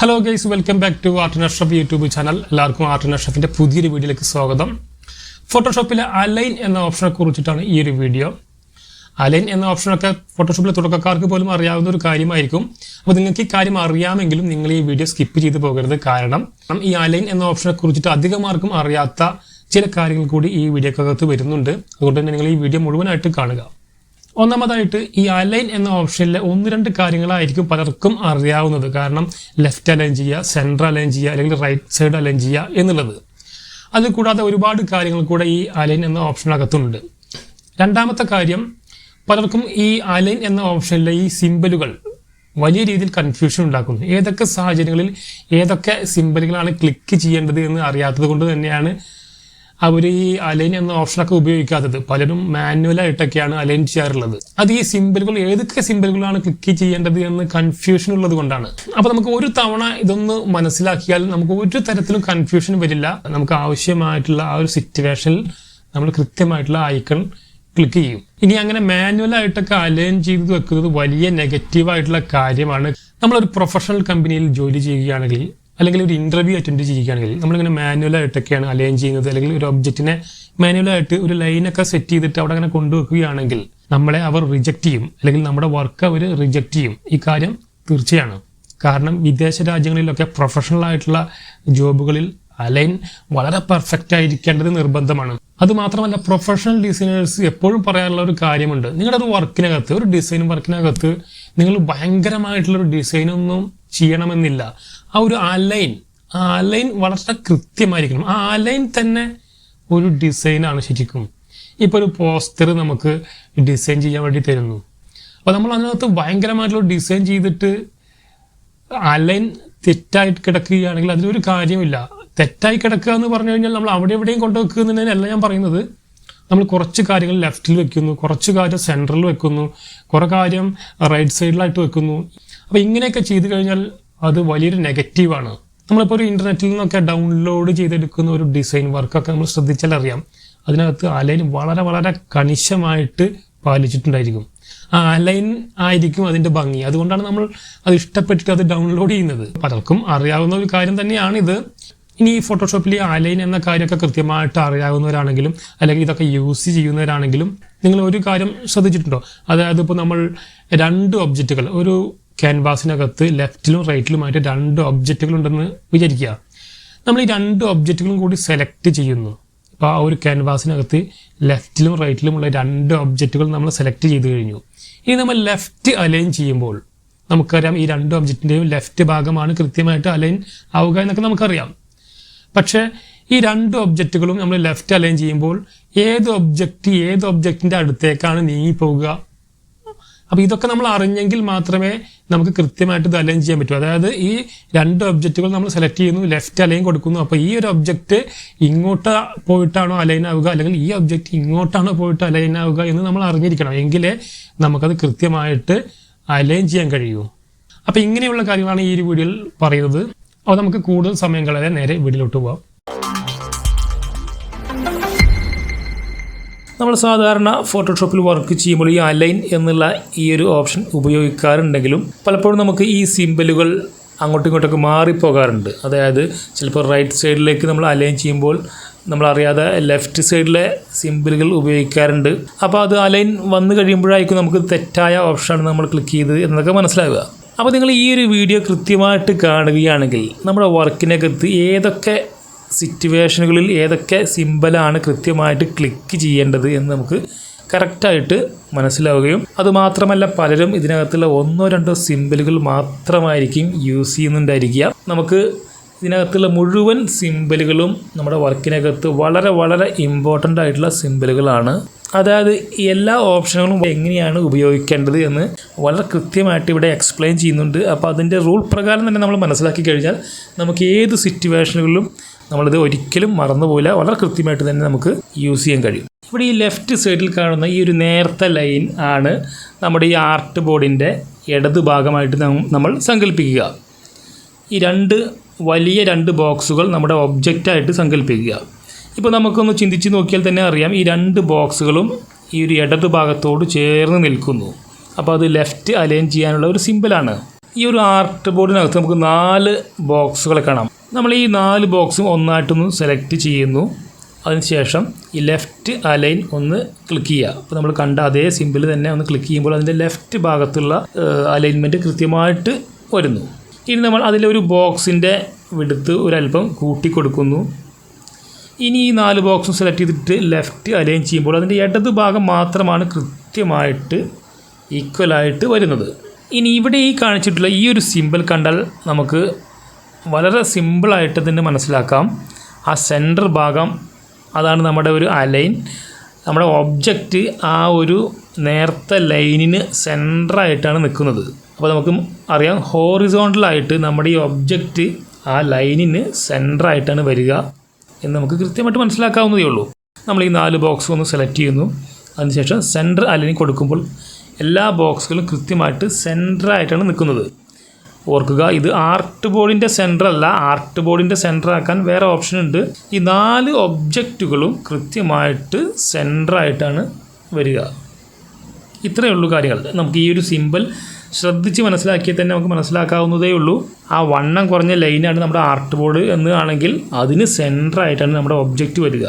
Hello guys, welcome back to Ashraf YouTube channel. എല്ലാവർക്കും Ashrafന്റെ പുതിയൊരു വീഡിയോയിലേക്ക് സ്വാഗതം. ഫോട്ടോഷോപ്പിലെ അലൈൻ എന്ന ഓപ്ഷനെ കുറിച്ചിട്ടാണ് ഈ ഒരു വീഡിയോ. അലൈൻ എന്ന ഓപ്ഷനൊക്കെ ഫോട്ടോഷോപ്പിലെ തുടക്കക്കാർക്ക് പോലും അറിയാവുന്ന ഒരു കാര്യമായിരിക്കും. അപ്പോൾ നിങ്ങൾക്ക് ഈ കാര്യം അറിയാമെങ്കിലും നിങ്ങൾ ഈ വീഡിയോ സ്കിപ്പ് ചെയ്ത് പോകരുത്. കാരണം ഈ അലൈൻ എന്ന ഓപ്ഷനെ കുറിച്ചിട്ട് അധികമാർക്കും അറിയാത്ത ചില കാര്യങ്ങൾ കൂടി ഈ വീഡിയോക്കകത്ത് വരുന്നുണ്ട്. അതുകൊണ്ട് തന്നെ നിങ്ങൾ ഈ വീഡിയോ മുഴുവനായിട്ട് കാണുക. ഒന്നാമതായിട്ട് ഈ അലൈൻ എന്ന ഓപ്ഷനിലെ ഒന്ന് രണ്ട് കാര്യങ്ങളായിരിക്കും പലർക്കും അറിയാവുന്നത്. കാരണം ലെഫ്റ്റ് അലൈൻ ചെയ്യുക, സെൻറ്റർ അലൈൻ ചെയ്യുക, അല്ലെങ്കിൽ റൈറ്റ് സൈഡ് അലൈൻ ചെയ്യുക എന്നുള്ളത്. അത് കൂടാതെ ഒരുപാട് കാര്യങ്ങൾ കൂടെ ഈ അലൈൻ എന്ന ഓപ്ഷനകത്തുണ്ട്. രണ്ടാമത്തെ കാര്യം, പലർക്കും ഈ അലൈൻ എന്ന ഓപ്ഷനിലെ ഈ സിമ്പലുകൾ വലിയ രീതിയിൽ കൺഫ്യൂഷൻ ഉണ്ടാക്കുന്നു. ഏതൊക്കെ സാഹചര്യങ്ങളിൽ ഏതൊക്കെ സിമ്പലുകളാണ് ക്ലിക്ക് ചെയ്യേണ്ടത് എന്ന് അറിയാത്തത് കൊണ്ട് തന്നെയാണ് അവർ ഈ അലൈൻ എന്ന ഓപ്ഷനൊക്കെ ഉപയോഗിക്കാത്തത്. പലരും മാനുവലായിട്ടൊക്കെയാണ് അലൈൻ ചെയ്യാറുള്ളത്. അത് ഈ സിമ്പലുകൾ ഏതൊക്കെ സിമ്പലുകളാണ് ക്ലിക്ക് ചെയ്യേണ്ടത് എന്ന് കൺഫ്യൂഷൻ ഉള്ളത് കൊണ്ടാണ്. അപ്പോൾ നമുക്ക് ഒരു തവണ ഇതൊന്ന് മനസ്സിലാക്കിയാൽ നമുക്ക് ഒരു തരത്തിലും കൺഫ്യൂഷൻ വരില്ല. നമുക്ക് ആവശ്യമായിട്ടുള്ള ആ ഒരു സിറ്റുവേഷനിൽ നമ്മൾ കൃത്യമായിട്ടുള്ള ഐക്കൺ ക്ലിക്ക് ചെയ്യും. ഇനി അങ്ങനെ മാനുവലായിട്ടൊക്കെ അലൈൻ ചെയ്ത് വെക്കുന്നത് വലിയ നെഗറ്റീവായിട്ടുള്ള കാര്യമാണ്. നമ്മളൊരു പ്രൊഫഷണൽ കമ്പനിയിൽ ജോലി ചെയ്യുകയാണെങ്കിൽ, അല്ലെങ്കിൽ ഒരു ഇന്റർവ്യൂ അറ്റൻഡ് ചെയ്യുകയാണെങ്കിൽ നമ്മളിങ്ങനെ മാനുവലായിട്ടൊക്കെയാണ് അലൈൻ ചെയ്യുന്നത്. അല്ലെങ്കിൽ ഒരു ഒബ്ജക്റ്റിനെ മാനുവലായിട്ട് ഒരു ലൈനൊക്കെ സെറ്റ് ചെയ്തിട്ട് അവിടെ അങ്ങനെ കൊണ്ടുവെക്കുകയാണെങ്കിൽ നമ്മളെ അവർ റിജക്റ്റ് ചെയ്യും, അല്ലെങ്കിൽ നമ്മുടെ വർക്ക് അവർ റിജക്റ്റ് ചെയ്യും. ഈ കാര്യം തീർച്ചയാണ്. കാരണം വിദേശ രാജ്യങ്ങളിലൊക്കെ പ്രൊഫഷണൽ ആയിട്ടുള്ള ജോബുകളിൽ അലൈൻ വളരെ പെർഫെക്റ്റ് ആയിരിക്കേണ്ടത് നിർബന്ധമാണ്. അതുമാത്രമല്ല, പ്രൊഫഷണൽ ഡിസൈനേഴ്സ് എപ്പോഴും പറയാറുള്ള ഒരു കാര്യമുണ്ട്. നിങ്ങളുടെ ഒരു വർക്കിനകത്ത്, ഒരു ഡിസൈൻ വർക്കിനകത്ത് നിങ്ങൾ ഭയങ്കരമായിട്ടുള്ളൊരു ഡിസൈനൊന്നും ചെയ്യണമെന്നില്ല. ആ ഒരു അലൈൻ വളരെ കൃത്യമായിരിക്കണം. ആ അലൈൻ തന്നെ ഒരു ഡിസൈനാണ് ശരിക്കും. ഇപ്പോൾ ഒരു പോസ്റ്റർ നമുക്ക് ഡിസൈൻ ചെയ്യാൻ വേണ്ടി തരുന്നു. അപ്പോൾ നമ്മൾ അതിനകത്ത് ഭയങ്കരമായിട്ടുള്ള ഡിസൈൻ ചെയ്തിട്ട് അലൈൻ തെറ്റായിട്ട് കിടക്കുകയാണെങ്കിൽ അതിലൊരു കാര്യമില്ല. തെറ്റായി കിടക്കുക എന്ന് പറഞ്ഞു കഴിഞ്ഞാൽ നമ്മൾ അവിടെ എവിടെയും കൊണ്ടുവെക്കുന്നതിനല്ല ഞാൻ പറയുന്നത്. നമ്മൾ കുറച്ച് കാര്യങ്ങൾ ലെഫ്റ്റിൽ വെക്കുന്നു, കുറച്ച് കാര്യം സെൻട്രൽ വെക്കുന്നു, കുറേ കാര്യം റൈറ്റ് സൈഡിലായിട്ട് വെക്കുന്നു. അപ്പോൾ ഇങ്ങനെയൊക്കെ ചെയ്തു കഴിഞ്ഞാൽ അത് വലിയൊരു നെഗറ്റീവാണ്. നമ്മളിപ്പോൾ ഒരു ഇൻ്റർനെറ്റിൽ നിന്നൊക്കെ ഡൗൺലോഡ് ചെയ്തെടുക്കുന്ന ഒരു ഡിസൈൻ വർക്കൊക്കെ നമ്മൾ ശ്രദ്ധിച്ചാൽ അറിയാം, അതിനകത്ത് അലൈൻ വളരെ വളരെ കണിശമായിട്ട് പാലിച്ചിട്ടുണ്ടായിരിക്കും. ആ അലൈൻ ആയിരിക്കും അതിൻ്റെ ഭംഗി. അതുകൊണ്ടാണ് നമ്മൾ അത് ഇഷ്ടപ്പെട്ടിട്ട് അത് ഡൗൺലോഡ് ചെയ്യുന്നത്. പലർക്കും അറിയാവുന്ന ഒരു കാര്യം തന്നെയാണിത്. ഇനി ഈ ഫോട്ടോഷോപ്പിൽ ഈ അലൈൻ എന്ന കാര്യമൊക്കെ കൃത്യമായിട്ട് അറിയാവുന്നവരാണെങ്കിലും, അല്ലെങ്കിൽ ഇതൊക്കെ യൂസ് ചെയ്യുന്നവരാണെങ്കിലും നിങ്ങൾ ഒരു കാര്യം ശ്രദ്ധിച്ചിട്ടുണ്ടോ? അതായത് ഇപ്പോൾ നമ്മൾ രണ്ട് ഒബ്ജക്റ്റുകൾ, ഒരു ക്യാൻവാസിനകത്ത് ലെഫ്റ്റിലും റൈറ്റിലുമായിട്ട് രണ്ട് ഒബ്ജക്റ്റുകൾ ഉണ്ടെന്ന് വിചാരിക്കുക. നമ്മൾ ഈ രണ്ട് ഒബ്ജക്റ്റുകളും കൂടി സെലക്ട് ചെയ്യുന്നു. അപ്പോൾ ആ ഒരു ക്യാൻവാസിനകത്ത് ലെഫ്റ്റിലും റൈറ്റിലുമുള്ള രണ്ട് ഒബ്ജക്റ്റുകൾ നമ്മൾ സെലക്ട് ചെയ്ത് കഴിഞ്ഞു. ഇനി നമ്മൾ ലെഫ്റ്റ് അലൈൻ ചെയ്യുമ്പോൾ നമുക്കറിയാം ഈ രണ്ട് ഒബ്ജക്റ്റിൻ്റെയും ലെഫ്റ്റ് ഭാഗമാണ് കൃത്യമായിട്ട് അലൈൻ ആവുക എന്നൊക്കെ നമുക്കറിയാം. പക്ഷേ ഈ രണ്ട് ഒബ്ജക്റ്റുകളും നമ്മൾ ലെഫ്റ്റ് അലൈൻ ചെയ്യുമ്പോൾ ഏത് ഒബ്ജക്റ്റിൻ്റെ അടുത്തേക്കാണ് നീങ്ങിപ്പോവുക. അപ്പോൾ ഇതൊക്കെ നമ്മൾ അറിഞ്ഞെങ്കിൽ മാത്രമേ നമുക്ക് കൃത്യമായിട്ട് ഇത് അലൈൻ ചെയ്യാൻ പറ്റൂ. അതായത് ഈ രണ്ട് ഒബ്ജക്റ്റുകൾ നമ്മൾ സെലക്ട് ചെയ്യുന്നു, ലെഫ്റ്റ് അലൈൻ കൊടുക്കുന്നു. അപ്പോൾ ഈ ഒരു ഒബ്ജക്റ്റ് ഇങ്ങോട്ട് പോയിട്ടാണോ അലൈൻ ആവുക, അല്ലെങ്കിൽ ഈ ഒബ്ജക്റ്റ് ഇങ്ങോട്ടാണോ പോയിട്ട് അലൈൻ ആവുക എന്ന് നമ്മൾ അറിഞ്ഞിരിക്കണം. എങ്കിലേ നമുക്കത് കൃത്യമായിട്ട് അലൈൻ ചെയ്യാൻ കഴിയൂ. അപ്പോൾ ഇങ്ങനെയുള്ള കാര്യങ്ങളാണ് ഈ ഒരു വീഡിയോയിൽ പറയുന്നത്. അപ്പോൾ നമുക്ക് കൂടുതൽ സമയം കളയാതെ നേരെ വീഡിയോയിലോട്ട് പോകാം. നമ്മൾ സാധാരണ ഫോട്ടോഷോപ്പിൽ വർക്ക് ചെയ്യുമ്പോൾ ഈ അലൈൻ എന്നുള്ള ഈ ഒരു ഓപ്ഷൻ ഉപയോഗിക്കാറുണ്ടെങ്കിലും പലപ്പോഴും നമുക്ക് ഈ സിമ്പലുകൾ അങ്ങോട്ടും ഇങ്ങോട്ടൊക്കെ മാറിപ്പോകാറുണ്ട്. അതായത് ചിലപ്പോൾ റൈറ്റ് സൈഡിലേക്ക് നമ്മൾ അലൈൻ ചെയ്യുമ്പോൾ നമ്മളറിയാതെ ലെഫ്റ്റ് സൈഡിലെ സിമ്പലുകൾ ഉപയോഗിക്കാറുണ്ട്. അപ്പോൾ അത് അലൈൻ വന്നു കഴിയുമ്പോഴായിരിക്കും നമുക്ക് തെറ്റായ ഓപ്ഷനാണ് നമ്മൾ ക്ലിക്ക് ചെയ്ത് എന്നൊക്കെ മനസ്സിലാവുക. അപ്പോൾ നിങ്ങൾ ഈ ഒരു വീഡിയോ കൃത്യമായിട്ട് കാണുകയാണെങ്കിൽ നമ്മുടെ വർക്കിനകത്ത് ഏതൊക്കെ സിറ്റുവേഷനുകളിൽ ഏതൊക്കെ സിമ്പലാണ് കൃത്യമായിട്ട് ക്ലിക്ക് ചെയ്യേണ്ടത് എന്ന് നമുക്ക് കറക്റ്റായിട്ട് മനസ്സിലാവുകയും, അതുമാത്രമല്ല പലരും ഇതിനകത്തുള്ള ഒന്നോ രണ്ടോ സിമ്പലുകൾ മാത്രമായിരിക്കും യൂസ് ചെയ്യുന്നുണ്ടായിരിക്കുക. നമുക്ക് ഇതിനകത്തുള്ള മുഴുവൻ സിമ്പലുകളും നമ്മുടെ വർക്കിനകത്ത് വളരെ വളരെ ഇമ്പോർട്ടൻ്റ് ആയിട്ടുള്ള സിമ്പലുകളാണ്. അതായത് എല്ലാ ഓപ്ഷനുകളും എങ്ങനെയാണ് ഉപയോഗിക്കേണ്ടത് എന്ന് വളരെ കൃത്യമായിട്ട് ഇവിടെ എക്സ്പ്ലെയിൻ ചെയ്യുന്നുണ്ട്. അപ്പോൾ അതിൻ്റെ റൂൾ പ്രകാരം തന്നെ നമ്മൾ മനസ്സിലാക്കി കഴിഞ്ഞാൽ നമുക്ക് ഏത് സിറ്റുവേഷനുകളിലും നമ്മളിത് ഒരിക്കലും മറന്നുപോയില്ല. വളരെ കൃത്യമായിട്ട് തന്നെ നമുക്ക് യൂസ് ചെയ്യാൻ കഴിയും. ഇവിടെ ഈ ലെഫ്റ്റ് സൈഡിൽ കാണുന്ന ഈ ഒരു നേർത്ത ലൈൻ ആണ് നമ്മുടെ ഈ ആർട്ട് ബോർഡിൻ്റെ ഇടത് ഭാഗമായിട്ട് നമ്മൾ സങ്കല്പിക്കുക. ഈ വലിയ രണ്ട് ബോക്സുകൾ നമ്മുടെ ഒബ്ജക്റ്റായിട്ട് സങ്കല്പിക്കുക. ഇപ്പോൾ നമുക്കൊന്ന് ചിന്തിച്ച് നോക്കിയാൽ തന്നെ അറിയാം, ഈ രണ്ട് ബോക്സുകളും ഈ ഒരു ഇടത് ഭാഗത്തോട് ചേർന്ന് നിൽക്കുന്നു. അപ്പോൾ അത് ലെഫ്റ്റ് അലൈൻ ചെയ്യാനുള്ള ഒരു സിമ്പിളാണ്. ഈ ഒരു ആർട്ട് ബോർഡിനകത്ത് നമുക്ക് 4 ബോക്സുകളെ കാണാം. നമ്മൾ ഈ 4 ബോക്സും ഒന്നായിട്ടൊന്ന് സെലക്ട് ചെയ്യുന്നു. അതിനുശേഷം ഈ ലെഫ്റ്റ് അലൈൻ ഒന്ന് ക്ലിക്ക് ചെയ്യുക. അപ്പോൾ നമ്മൾ കണ്ട അതേ സിമ്പിൾ തന്നെ ഒന്ന് ക്ലിക്ക് ചെയ്യുമ്പോൾ അതിൻ്റെ ലെഫ്റ്റ് ഭാഗത്തുള്ള അലൈൻമെൻറ്റ് കൃത്യമായിട്ട് വരുന്നു. ഇനി നമ്മൾ അതിലൊരു ബോക്സിൻ്റെ വിഡ്ത്ത് ഒരല്പം കൂട്ടി കൊടുക്കുന്നു. ഇനി ഈ 4 ബോക്സും സെലക്ട് ചെയ്തിട്ട് ലെഫ്റ്റ് അലൈൻ ചെയ്യുമ്പോൾ അതിൻ്റെ ഇടത് ഭാഗം മാത്രമാണ് കൃത്യമായിട്ട് ഈക്വലായിട്ട് വരുന്നത്. ഇനി ഇവിടെ ഈ കാണിച്ചിട്ടുള്ള ഈ ഒരു സിമ്പിൾ കണ്ടാൽ നമുക്ക് വളരെ സിമ്പിളായിട്ട് തന്നെ മനസ്സിലാക്കാം. ആ സെൻറ്റർ ഭാഗം അതാണ് നമ്മുടെ ഒരു അലൈൻ. നമ്മുടെ ഒബ്ജക്റ്റ് ആ ഒരു നേർത്ത ലൈനിന് സെൻറ്ററായിട്ടാണ് നിൽക്കുന്നത്. അപ്പോൾ നമുക്ക് അറിയാം ഹോറിസോണ്ടലായിട്ട് നമ്മുടെ ഈ ഒബ്ജക്റ്റ് ആ ലൈനിന് സെൻറ്ററായിട്ടാണ് വരിക എന്ന് നമുക്ക് കൃത്യമായിട്ട് മനസ്സിലാക്കാവുന്നതേ ഉള്ളൂ. നമ്മൾ ഈ 4 ബോക്സും ഒന്ന് സെലക്ട് ചെയ്യുന്നു. അതിനുശേഷം സെൻറ്റർ അലൈൻ കൊടുക്കുമ്പോൾ എല്ലാ ബോക്സുകളും കൃത്യമായിട്ട് സെൻറ്ററായിട്ടാണ് നിൽക്കുന്നത്. ഓർക്കുക, ഇത് ആർട്ട് ബോർഡിൻ്റെ സെൻറ്റർ അല്ല. ആർട്ട് ബോർഡിൻ്റെ സെൻറ്റർ ആക്കാൻ വേറെ ഓപ്ഷൻ ഉണ്ട്. ഈ 4 ഒബ്ജക്റ്റുകളും കൃത്യമായിട്ട് സെൻറ്ററായിട്ടാണ് വരിക. ഇത്രയേ ഉള്ളൂ കാര്യങ്ങൾ. നമുക്ക് ഈ ഒരു സിമ്പിൾ ശ്രദ്ധിച്ച് മനസ്സിലാക്കിയാൽ തന്നെ നമുക്ക് മനസ്സിലാക്കാവുന്നതേ ഉള്ളൂ. ആ വണ്ണം കുറഞ്ഞ ലൈനാണ് നമ്മുടെ ആർട്ട് ബോർഡ് എന്ന് ആണെങ്കിൽ അതിന് സെൻറ്ററായിട്ടാണ് നമ്മുടെ ഒബ്ജക്റ്റ് വരിക.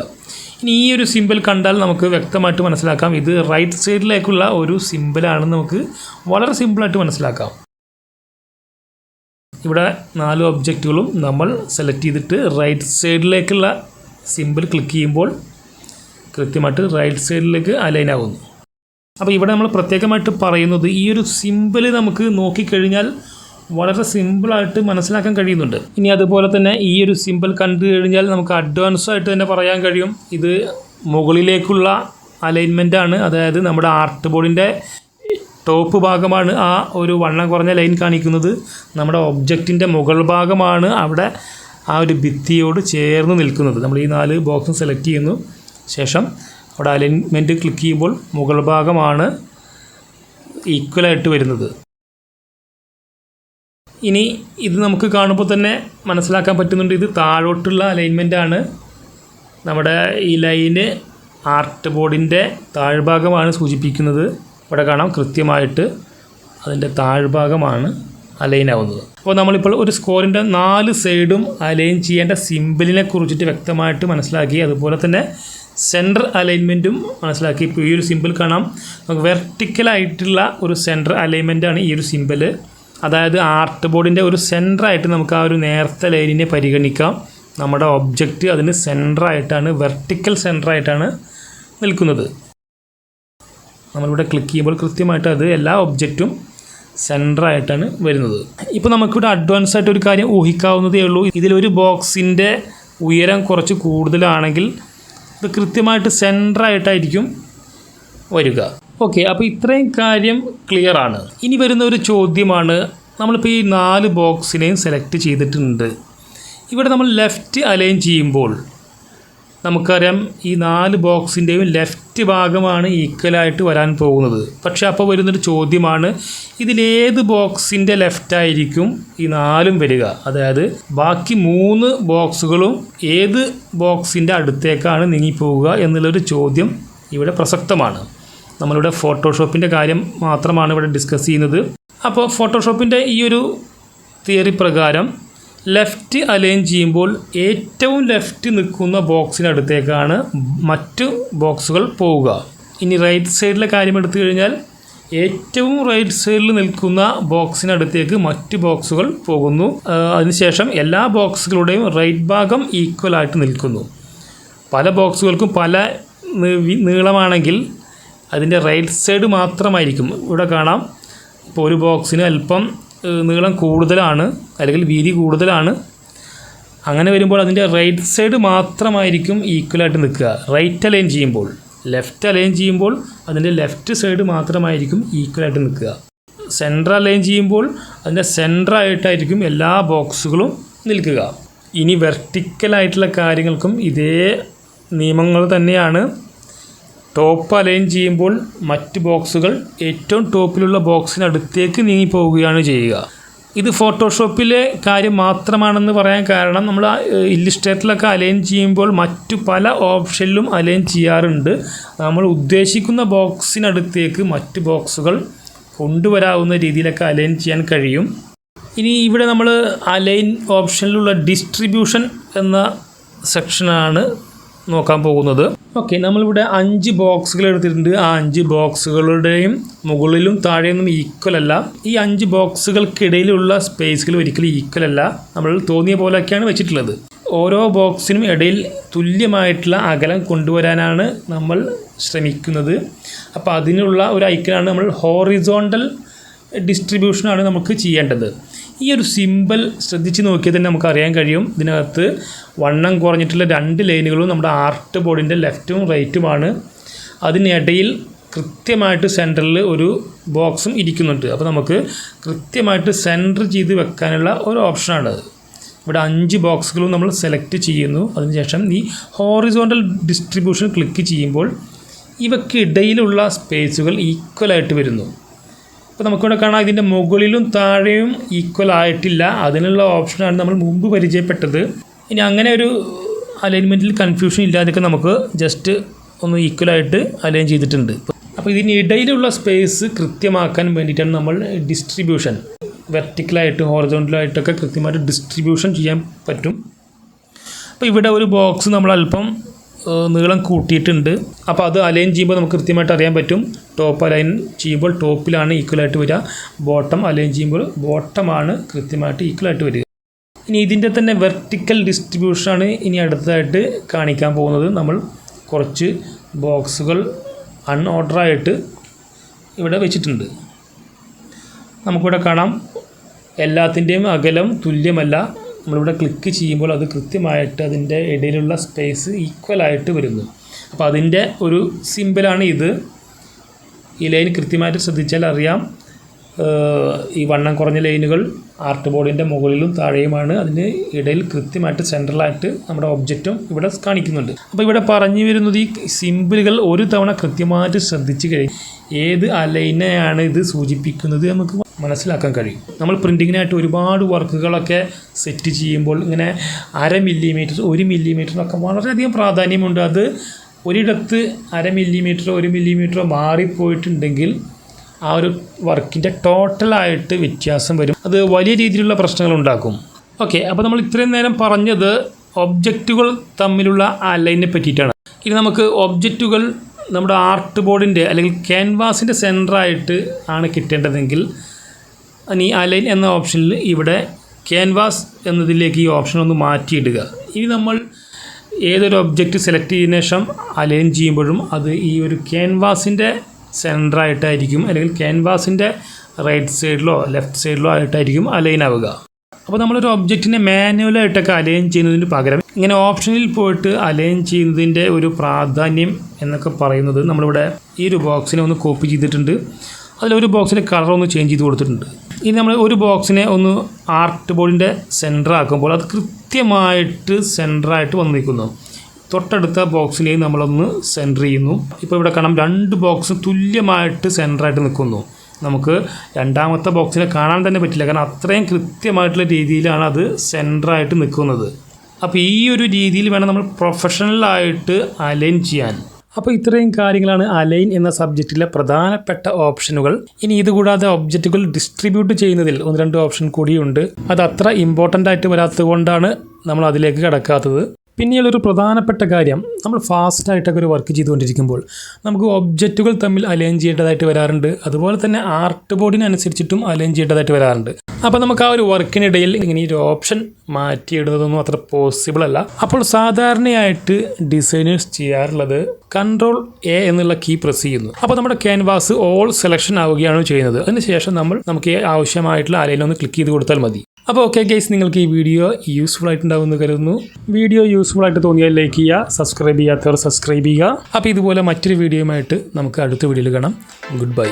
ഇനി ഈ ഒരു സിമ്പിൾ കണ്ടാൽ നമുക്ക് വ്യക്തമായിട്ട് മനസ്സിലാക്കാം ഇത് റൈറ്റ് സൈഡിലേക്കുള്ള ഒരു സിമ്പിളാണെന്ന് നമുക്ക് വളരെ സിമ്പിളായിട്ട് മനസ്സിലാക്കാം. ഇവിടെ 4 ഒബ്ജക്റ്റുകളും നമ്മൾ സെലക്ട് ചെയ്തിട്ട് റൈറ്റ് സൈഡിലേക്കുള്ള സിമ്പിൾ ക്ലിക്ക് ചെയ്യുമ്പോൾ കൃത്യമായിട്ട് റൈറ്റ് സൈഡിലേക്ക് അലൈൻ ആകുന്നു. അപ്പോൾ ഇവിടെ നമ്മൾ പ്രത്യേകമായിട്ട് പറയുന്നത് ഈ ഒരു സിമ്പിൾ നമുക്ക് നോക്കിക്കഴിഞ്ഞാൽ വളരെ സിമ്പിളായിട്ട് മനസ്സിലാക്കാൻ കഴിയുന്നുണ്ട്. ഇനി അതുപോലെ തന്നെ ഈ ഒരു സിമ്പിൾ കണ്ടു കഴിഞ്ഞാൽ നമുക്ക് അഡ്വാൻസ് ആയിട്ട് തന്നെ പറയാൻ കഴിയും ഇത് മുകളിലേക്കുള്ള അലൈൻമെൻറ്റാണ്. അതായത് നമ്മുടെ ആർട്ട് ബോർഡിൻ്റെ ടോപ്പ് ഭാഗമാണ് ആ ഒരു വണ്ണം കുറഞ്ഞ ലൈൻ കാണിക്കുന്നത്. നമ്മുടെ ഒബ്ജക്റ്റിൻ്റെ മുകൾ ഭാഗമാണ് അവിടെ ആ ഒരു ഭിത്തിയോട് ചേർന്ന് നിൽക്കുന്നത്. നമ്മൾ ഈ 4 ബോക്സും സെലക്ട് ചെയ്യുന്നു. ശേഷം അവിടെ അലൈൻമെൻറ്റ് ക്ലിക്ക് ചെയ്യുമ്പോൾ മുകൾ ഭാഗമാണ് ഈക്വലായിട്ട് വരുന്നത്. ഇനി ഇത് നമുക്ക് കാണുമ്പോൾ തന്നെ മനസ്സിലാക്കാൻ പറ്റുന്നുണ്ട് ഇത് താഴോട്ടുള്ള അലൈൻമെൻറ്റാണ്. നമ്മുടെ ഈ ലൈന് ആർട്ട് ബോർഡിൻ്റെ താഴ്ഭാഗമാണ് സൂചിപ്പിക്കുന്നത്. ഇവിടെ കാണാം കൃത്യമായിട്ട് അതിൻ്റെ താഴ്ഭാഗമാണ് അലൈൻ ആവുന്നത്. അപ്പോൾ നമ്മളിപ്പോൾ ഒരു സ്കോറിൻ്റെ 4 സൈഡും അലൈൻ ചെയ്യേണ്ട സിമ്പിളിനെ കുറിച്ചിട്ട് വ്യക്തമായിട്ട് മനസ്സിലാക്കി. അതുപോലെ തന്നെ സെൻറ്റർ അലൈൻമെൻറ്റും മനസ്സിലാക്കി. ഇപ്പോൾ ഈ ഒരു സിമ്പിൾ കാണാം നമുക്ക് വെർട്ടിക്കലായിട്ടുള്ള ഒരു സെൻറ്റർ അലൈൻമെൻറ്റാണ് ഈ ഒരു സിമ്പിൾ. അതായത് ആർട്ട് ബോർഡിൻ്റെ ഒരു സെൻറ്ററായിട്ട് നമുക്ക് ആ ഒരു നേർത്ത ലൈനിനെ പരിഗണിക്കാം. നമ്മുടെ ഒബ്ജക്റ്റ് അതിന് സെൻറ്ററായിട്ടാണ് വെർട്ടിക്കൽ സെൻറ്ററായിട്ടാണ് നിൽക്കുന്നത്. നമ്മളിവിടെ ക്ലിക്ക് ചെയ്യുമ്പോൾ കൃത്യമായിട്ട് അത് എല്ലാ ഒബ്ജക്റ്റും സെൻറ്ററായിട്ടാണ് വരുന്നത്. ഇപ്പോൾ നമുക്കിവിടെ അഡ്വാൻസ് ആയിട്ട് ഒരു കാര്യം ഊഹിക്കാവുന്നതേ ഉള്ളൂ. ഇതിലൊരു ബോക്സിൻ്റെ ഉയരം കുറച്ച് കൂടുതലാണെങ്കിൽ ഇത് കൃത്യമായിട്ട് സെൻറ്ററായിട്ടായിരിക്കും വരിക. ഓക്കെ, അപ്പോൾ ഇത്രയും കാര്യം ക്ലിയറാണ്. ഇനി വരുന്ന ഒരു ചോദ്യമാണ്, നമ്മളിപ്പോൾ ഈ 4 ബോക്സിനെയും സെലക്ട് ചെയ്തിട്ടുണ്ട്. ഇവിടെ നമ്മൾ ലെഫ്റ്റ് അലൈൻ ചെയ്യുമ്പോൾ നമുക്കറിയാം ഈ 4 ബോക്സിൻ്റെയും ലെഫ്റ്റ് ഭാഗമാണ് ഈക്വലായിട്ട് വരാൻ പോകുന്നത്. പക്ഷേ അപ്പോൾ വരുന്നൊരു ചോദ്യമാണ് ഇതിലേത് ബോക്സിൻ്റെ ലെഫ്റ്റായിരിക്കും ഈ 4ഉം വരിക. അതായത് ബാക്കി 3 ബോക്സുകളും ഏത് ബോക്സിൻ്റെ അടുത്തേക്കാണ് നീങ്ങിപ്പോവുക എന്നുള്ളൊരു ചോദ്യം ഇവിടെ പ്രസക്തമാണ്. നമ്മളിവിടെ ഫോട്ടോഷോപ്പിൻ്റെ കാര്യം മാത്രമാണ് ഇവിടെ ഡിസ്കസ് ചെയ്യുന്നത്. അപ്പോൾ ഫോട്ടോഷോപ്പിൻ്റെ ഈ ഒരു തിയറി പ്രകാരം ലെഫ്റ്റ് അലൈൻ ചെയ്യുമ്പോൾ ഏറ്റവും ലെഫ്റ്റ് നിൽക്കുന്ന ബോക്സിനടുത്തേക്കാണ് മറ്റു ബോക്സുകൾ പോവുക. ഇനി റൈറ്റ് സൈഡിലെ കാര്യം എടുത്തു കഴിഞ്ഞാൽ ഏറ്റവും റൈറ്റ് സൈഡിൽ നിൽക്കുന്ന ബോക്സിനടുത്തേക്ക് മറ്റ് ബോക്സുകൾ പോകുന്നു. അതിനുശേഷം എല്ലാ ബോക്സുകളുടെയും റൈറ്റ് ഭാഗം ഈക്വലായിട്ട് നിൽക്കുന്നു. പല ബോക്സുകൾക്കും പല നീളമാണെങ്കിൽ അതിൻ്റെ റൈറ്റ് സൈഡ് മാത്രമായിരിക്കും. ഇവിടെ കാണാം ഇപ്പോൾ ഒരു ബോക്സിന് അല്പം നീളം കൂടുതലാണ് അല്ലെങ്കിൽ വീതി കൂടുതലാണ്. അങ്ങനെ വരുമ്പോൾ അതിൻ്റെ റൈറ്റ് സൈഡ് മാത്രമായിരിക്കും ഈക്വലായിട്ട് നിൽക്കുക. റൈറ്റ് അലൈൻ ചെയ്യുമ്പോൾ, ലെഫ്റ്റ് അലൈൻ ചെയ്യുമ്പോൾ അതിൻ്റെ ലെഫ്റ്റ് സൈഡ് മാത്രമായിരിക്കും ഈക്വലായിട്ട് നിൽക്കുക. സെൻറ്റർ അലൈൻ ചെയ്യുമ്പോൾ അതിൻ്റെ സെൻറ്ററായിട്ടായിരിക്കും എല്ലാ ബോക്സുകളും നിൽക്കുക. ഇനി വെർട്ടിക്കലായിട്ടുള്ള കാര്യങ്ങൾക്കും ഇതേ നിയമങ്ങൾ തന്നെയാണ്. ടോപ്പ് അലൈൻ ചെയ്യുമ്പോൾ മറ്റ് ബോക്സുകൾ ഏറ്റവും ടോപ്പിലുള്ള ബോക്സിനടുത്തേക്ക് നീങ്ങിപ്പോവുകയാണ് ചെയ്യുക. ഇത് ഫോട്ടോഷോപ്പിലെ കാര്യം മാത്രമാണെന്ന് പറയാൻ കാരണം നമ്മൾ ഇല്ലുസ്ട്രേറ്ററിലൊക്കെ അലൈൻ ചെയ്യുമ്പോൾ മറ്റു പല ഓപ്ഷനിലും അലൈൻ ചെയ്യാറുണ്ട്. നമ്മൾ ഉദ്ദേശിക്കുന്ന ബോക്സിനടുത്തേക്ക് മറ്റ് ബോക്സുകൾ കൊണ്ടുവരാവുന്ന രീതിയിലൊക്കെ അലൈൻ ചെയ്യാൻ കഴിയും. ഇനി ഇവിടെ നമ്മൾ അലൈൻ ഓപ്ഷനിലുള്ള ഡിസ്ട്രിബ്യൂഷൻ എന്ന സെക്ഷനാണ് നോക്കാൻ പോകുന്നത്. ഓക്കെ, നമ്മളിവിടെ 5 ബോക്സുകൾ എടുത്തിട്ടുണ്ട്. ആ 5 ബോക്സുകളുടെയും മുകളിലും താഴെയൊന്നും ഈക്വൽ അല്ല. ഈ 5 ബോക്സുകൾക്കിടയിലുള്ള സ്പേസുകൾ ഒരിക്കലും ഈക്വൽ അല്ല. നമ്മൾ തോന്നിയ പോലെയൊക്കെയാണ് വെച്ചിട്ടുള്ളത്. ഓരോ ബോക്സിനും ഇടയിൽ തുല്യമായിട്ടുള്ള അകലം കൊണ്ടുവരാനാണ് നമ്മൾ ശ്രമിക്കുന്നത്. അപ്പോൾ അതിനുള്ള ഒരു ഐക്കനാണ് നമ്മൾ ഹോറിസോണ്ടൽ ഡിസ്ട്രിബ്യൂഷനാണ് നമുക്ക് ചെയ്യേണ്ടത്. ഈ ഒരു സിമ്പിൾ ശ്രദ്ധിച്ച് നോക്കിയാൽ തന്നെ നമുക്ക് അറിയാൻ കഴിയും. ഇതിനകത്ത് വണ്ണം കുറഞ്ഞിട്ടുള്ള 2 ലൈനുകളും നമ്മുടെ ആർട്ട് ബോർഡിൻ്റെ ലെഫ്റ്റും റൈറ്റുമാണ്. അതിനിടയിൽ കൃത്യമായിട്ട് സെൻറ്ററിൽ ഒരു ബോക്സും ഇരിക്കുന്നുണ്ട്. അപ്പോൾ നമുക്ക് കൃത്യമായിട്ട് സെൻറ്റർ ചെയ്ത് വെക്കാനുള്ള ഒരു ഓപ്ഷനാണ്. ഇവിടെ 5 ബോക്സുകളും നമ്മൾ സെലക്ട് ചെയ്യുന്നു. അതിനുശേഷം ഈ ഹോറിസോണ്ടൽ ഡിസ്ട്രിബ്യൂഷൻ ക്ലിക്ക് ചെയ്യുമ്പോൾ ഇവയ്ക്കിടയിലുള്ള സ്പേസുകൾ ഈക്വലായിട്ട് വരുന്നു. അപ്പോൾ നമുക്കിവിടെ കാണാം ഇതിൻ്റെ മുകളിലും താഴെയും ഈക്വൽ ആയിട്ടില്ല. അതിനുള്ള ഓപ്ഷനാണ് നമ്മൾ മുമ്പ് പരിചയപ്പെട്ടത്. ഇനി അങ്ങനെ ഒരു അലൈൻമെൻറ്റിൽ കൺഫ്യൂഷൻ ഇല്ലാതെയൊക്കെ നമുക്ക് ജസ്റ്റ് ഒന്ന് ഈക്വലായിട്ട് അലൈൻ ചെയ്തിട്ടുണ്ട്. അപ്പോൾ ഇതിനിടയിലുള്ള സ്പേസ് കൃത്യമാക്കാൻ വേണ്ടിയിട്ടാണ് നമ്മൾ ഡിസ്ട്രിബ്യൂഷൻ വെർട്ടിക്കലായിട്ട് ഹോറിസോണ്ടലായിട്ടൊക്കെ കൃത്യമായിട്ട് ഡിസ്ട്രിബ്യൂഷൻ ചെയ്യാൻ പറ്റും. അപ്പോൾ ഇവിടെ ഒരു ബോക്സ് നമ്മൾ അല്പം നീളം കൂട്ടിയിട്ടുണ്ട്. അപ്പോൾ അത് അലൈൻ ചെയ്യുമ്പോൾ നമുക്ക് കൃത്യമായിട്ട് അറിയാൻ പറ്റും. ടോപ്പ് അലൈൻ ചെയ്യുമ്പോൾ ടോപ്പിലാണ് ഈക്വലായിട്ട് വരിക, ബോട്ടം അലൈൻ ചെയ്യുമ്പോൾ ബോട്ടമാണ് കൃത്യമായിട്ട് ഈക്വലായിട്ട് വരിക. ഇനി ഇതിൻ്റെ തന്നെ വെർട്ടിക്കൽ ഡിസ്ട്രിബ്യൂഷനാണ് ഇനി അടുത്തതായിട്ട് കാണിക്കാൻ പോകുന്നത്. നമ്മൾ കുറച്ച് ബോക്സുകൾ അൺഓർഡറായിട്ട് ഇവിടെ വെച്ചിട്ടുണ്ട്. നമുക്കിവിടെ കാണാം എല്ലാത്തിൻ്റെയും അകലം തുല്യമല്ല. നമ്മളിവിടെ ക്ലിക്ക് ചെയ്യുമ്പോൾ അത് കൃത്യമായിട്ട് അതിൻ്റെ ഇടയിലുള്ള സ്പേസ് ഈക്വലായിട്ട് വരുന്നു. അപ്പോൾ അതിൻ്റെ ഒരു സിമ്പിളാണ് ഇത്. ഈ ലൈൻ കൃത്യമായിട്ട് ശ്രദ്ധിച്ചാൽ അറിയാം. ഈ വണ്ണം കുറഞ്ഞ ലൈനുകൾ ആർട്ട് ബോർഡിൻ്റെ മുകളിലും താഴെയുമാണ്. അതിന് ഇടയിൽ കൃത്യമായിട്ട് സെൻട്രലായിട്ട് നമ്മുടെ ഒബ്ജക്റ്റും ഇവിടെ കാണിക്കുന്നുണ്ട്. അപ്പോൾ ഇവിടെ പറഞ്ഞു വരുന്നത് ഈ സിമ്പിളുകൾ ഒരു തവണ കൃത്യമായിട്ട് ശ്രദ്ധിച്ചു കഴിയും ഏത് അലൈനെയാണ് ഇത് സൂചിപ്പിക്കുന്നത് നമുക്ക് മനസ്സിലാക്കാൻ കഴിയും. നമ്മൾ പ്രിൻറ്റിങ്ങിനായിട്ട് ഒരുപാട് വർക്കുകളൊക്കെ സെറ്റ് ചെയ്യുമ്പോൾ ഇങ്ങനെ 1/2 മില്ലിമീറ്റർ 1 മില്ലിമീറ്ററിനൊക്കെ വളരെയധികം പ്രാധാന്യമുണ്ട്. അത് ഒരിടത്ത് 1/2 മില്ലിമീറ്ററോ 1 മില്ലിമീറ്ററോ മാറിപ്പോയിട്ടുണ്ടെങ്കിൽ ആ ഒരു വർക്കിൻ്റെ ടോട്ടലായിട്ട് വ്യത്യാസം വരും. അത് വലിയ രീതിയിലുള്ള പ്രശ്നങ്ങളുണ്ടാക്കും. ഓക്കെ, അപ്പോൾ നമ്മൾ ഇത്രയും നേരം പറഞ്ഞത് ഒബ്ജക്റ്റുകൾ തമ്മിലുള്ള അലൈനെ പറ്റിയിട്ടാണ്. ഇനി നമുക്ക് ഒബ്ജക്റ്റുകൾ നമ്മുടെ ആർട്ട് ബോർഡിൻ്റെ അല്ലെങ്കിൽ ക്യാൻവാസിൻ്റെ സെൻറ്ററായിട്ട് ആണ് കിട്ടേണ്ടതെങ്കിൽ ഇനി അലൈൻ എന്ന ഓപ്ഷനിൽ ഇവിടെ ക്യാൻവാസ് എന്നതിലേക്ക് ഈ ഓപ്ഷൻ ഒന്ന് മാറ്റിയിടുക. ഇനി നമ്മൾ ഏതൊരു ഒബ്ജക്റ്റ് സെലക്ട് ചെയ്തതിനു ശേഷം അലൈൻ ചെയ്യുമ്പോഴും അത് ഈ ഒരു ക്യാൻവാസിൻ്റെ സെൻറ്ററായിട്ടായിരിക്കും അല്ലെങ്കിൽ ക്യാൻവാസിൻ്റെ റൈറ്റ് സൈഡിലോ ലെഫ്റ്റ് സൈഡിലോ ആയിട്ടായിരിക്കും അലൈൻ ആവുക. അപ്പോൾ നമ്മളൊരു ഒബ്ജക്റ്റിനെ മാനുവലായിട്ടൊക്കെ അലൈൻ ചെയ്യുന്നതിന് പകരം ഇങ്ങനെ ഓപ്ഷനിൽ പോയിട്ട് അലൈൻ ചെയ്യുന്നതിൻ്റെ ഒരു പ്രാധാന്യം എന്നൊക്കെ പറയുന്നത് നമ്മളിവിടെ ഈ ഒരു ബോക്സിനെ ഒന്ന് കോപ്പി ചെയ്തിട്ടുണ്ട്. അതിലൊരു ബോക്സിൻ്റെ കളർ ഒന്ന് ചേഞ്ച് ചെയ്ത് കൊടുത്തിട്ടുണ്ട്. ഇനി നമ്മൾ ഒരു ബോക്സിനെ ഒന്ന് ആർട്ട് ബോർഡിൻ്റെ സെൻറ്റർ ആക്കുമ്പോൾ അത് കൃത്യമായിട്ട് സെൻറ്ററായിട്ട് വന്ന് നിൽക്കുന്നു. തൊട്ടടുത്ത ബോക്സിനെയും നമ്മളൊന്ന് സെൻറ്റർ ചെയ്യുന്നു. ഇപ്പോൾ ഇവിടെ കാണാം 2 ബോക്സും തുല്യമായിട്ട് സെൻറ്ററായിട്ട് നിൽക്കുന്നു. നമുക്ക് രണ്ടാമത്തെ ബോക്സിനെ കാണാൻ തന്നെ പറ്റില്ല, കാരണം അത്രയും കൃത്യമായിട്ടുള്ള രീതിയിലാണ് അത് സെൻറ്ററായിട്ട് നിൽക്കുന്നത്. അപ്പോൾ ഈ ഒരു രീതിയിൽ വേണം നമ്മൾ പ്രൊഫഷണലായിട്ട് അലൈൻ ചെയ്യാൻ. അപ്പോൾ ഇത്രയും കാര്യങ്ങളാണ് അലൈൻ എന്ന സബ്ജക്റ്റിലെ പ്രധാനപ്പെട്ട ഓപ്ഷനുകൾ. ഇനി ഇതുകൂടാതെ ഒബ്ജക്റ്റുകൾ ഡിസ്ട്രിബ്യൂട്ട് ചെയ്യുന്നതിൽ 1-2 ഓപ്ഷൻ കൂടിയുണ്ട്. അത് അത്ര ഇമ്പോർട്ടൻ്റ് ആയിട്ട് വരാത്തത് കൊണ്ടാണ് നമ്മൾ അതിലേക്ക് കടക്കാത്തത്. പിന്നെയുള്ളൊരു പ്രധാനപ്പെട്ട കാര്യം, നമ്മൾ ഫാസ്റ്റായിട്ടൊക്കെ ഒരു വർക്ക് ചെയ്തുകൊണ്ടിരിക്കുമ്പോൾ നമുക്ക് ഒബ്ജക്റ്റുകൾ തമ്മിൽ അലൈൻ ചെയ്യേണ്ടതായിട്ട് വരാറുണ്ട്. അതുപോലെ തന്നെ ആർട്ട് ബോർഡിനനുസരിച്ചിട്ടും അലൈൻ ചെയ്യേണ്ടതായിട്ട് വരാറുണ്ട്. അപ്പോൾ നമുക്ക് ആ ഒരു വർക്കിനിടയിൽ ഇങ്ങനെ ഒരു ഓപ്ഷൻ മാറ്റിയിടുന്നതൊന്നും അത്ര പോസിബിൾ അല്ല. അപ്പോൾ സാധാരണയായിട്ട് ഡിസൈനേഴ്സ് ചെയ്യാറുള്ളത് Ctrl+A എന്നുള്ള കീ പ്രസ് ചെയ്യുന്നു. അപ്പോൾ നമ്മുടെ ക്യാൻവാസ് ഓൾ സെലക്ഷൻ ആവുകയാണ് ചെയ്യുന്നത്. അതിനുശേഷം നമുക്ക് ആവശ്യമായിട്ടുള്ള അലൈനൊന്ന് ക്ലിക്ക് ചെയ്ത് കൊടുത്താൽ മതി. അപ്പോൾ ഓക്കെ ഗൈസ്, നിങ്ങൾക്ക് ഈ വീഡിയോ യൂസ്ഫുൾ ആയിട്ടുണ്ടാവുമെന്ന് കരുതുന്നു. വീഡിയോ യൂസ്ഫുൾ ആയിട്ട് തോന്നിയാൽ ലൈക്ക് ചെയ്യുക, സബ്സ്ക്രൈബ് ചെയ്യാത്തവർ സബ്സ്ക്രൈബ് ചെയ്യുക. അപ്പോൾ ഇതുപോലെ മറ്റൊരു വീഡിയോയുമായിട്ട് നമുക്ക് അടുത്ത വീഡിയോയിൽ കാണാം. Good bye.